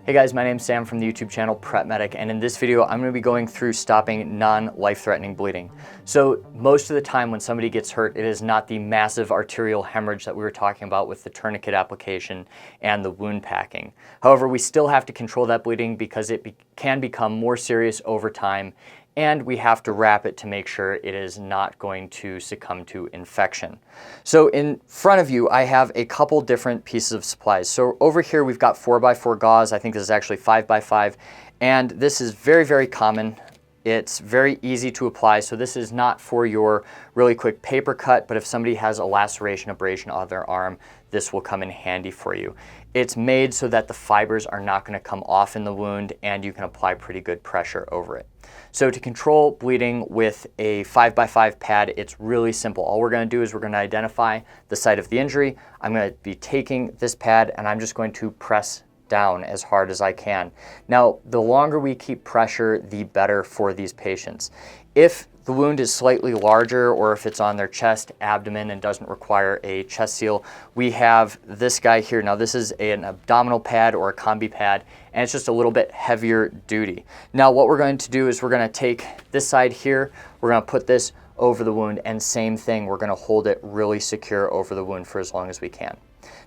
Hey guys, my name's Sam from the YouTube channel Prep Medic, and in this video I'm going to be going through stopping non-life-threatening bleeding. So most of the time when somebody gets hurt, it is not the massive arterial hemorrhage that we were talking about with the tourniquet application and the wound packing. However, we still have to control that bleeding because it can become more serious over time, and we have to wrap it to make sure it is not going to succumb to infection. So in front of you, I have a couple different pieces of supplies. So over here, we've got 4x4 gauze. I think this is actually 5x5, and this is very, very common. It's very easy to apply, so this is not for your really quick paper cut, but if somebody has a laceration, abrasion on their arm, this will come in handy for you. It's made so that the fibers are not going to come off in the wound, and you can apply pretty good pressure over it. So to control bleeding with a 5x5 pad, it's really simple. All we're going to do is we're going to identify the site of the injury. I'm going to be taking this pad and I'm just going to press down as hard as I can. Now, the longer we keep pressure, the better for these patients. If the wound is slightly larger, or if it's on their chest, abdomen, and doesn't require a chest seal, we have this guy here. Now, this is an abdominal pad or a combi pad, and it's just a little bit heavier duty. Now, what we're going to do is we're going to take this side here, we're going to put this over the wound, and same thing, we're going to hold it really secure over the wound for as long as we can.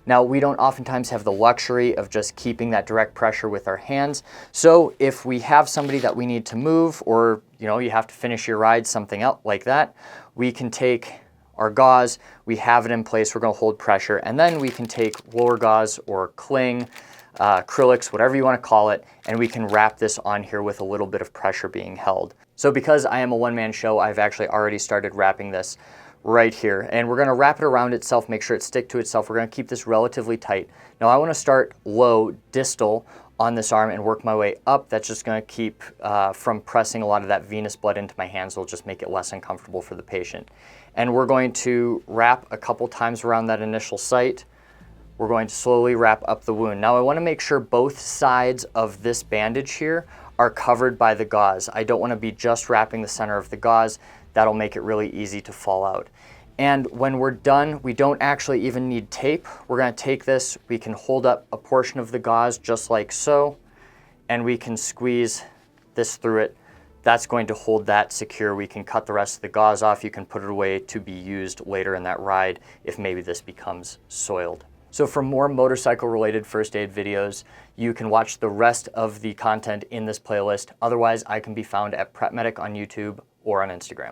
Now, we don't oftentimes have the luxury of just keeping that direct pressure with our hands. So if we have somebody that we need to move, or you have to finish your ride, something else like that, we can take our gauze, we have it in place, we're going to hold pressure, and then we can take roller gauze or cling, acrylics, whatever you want to call it, and we can wrap this on here with a little bit of pressure being held. So because I am a one-man show, I've actually already started wrapping this right here, and we're going to wrap it around itself, make sure it sticks to itself. We're going to keep this relatively tight. Now I want to start low, distal on this arm, and work my way up. That's just going to keep from pressing a lot of that venous blood into my hands. It'll just make it less uncomfortable for the patient. And we're going to wrap a couple times around that initial site. We're going to slowly wrap up the wound. Now I want to make sure both sides of this bandage here are covered by the gauze. I don't want to be just wrapping the center of the gauze. That'll make it really easy to fall out. And when we're done, we don't actually even need tape. We're going to take this, we can hold up a portion of the gauze just like so, and we can squeeze this through it. That's going to hold that secure. We can cut the rest of the gauze off. You can put it away to be used later in that ride if maybe this becomes soiled. So for more motorcycle related first aid videos, you can watch the rest of the content in this playlist. Otherwise, I can be found at Prep Medic on YouTube or on Instagram.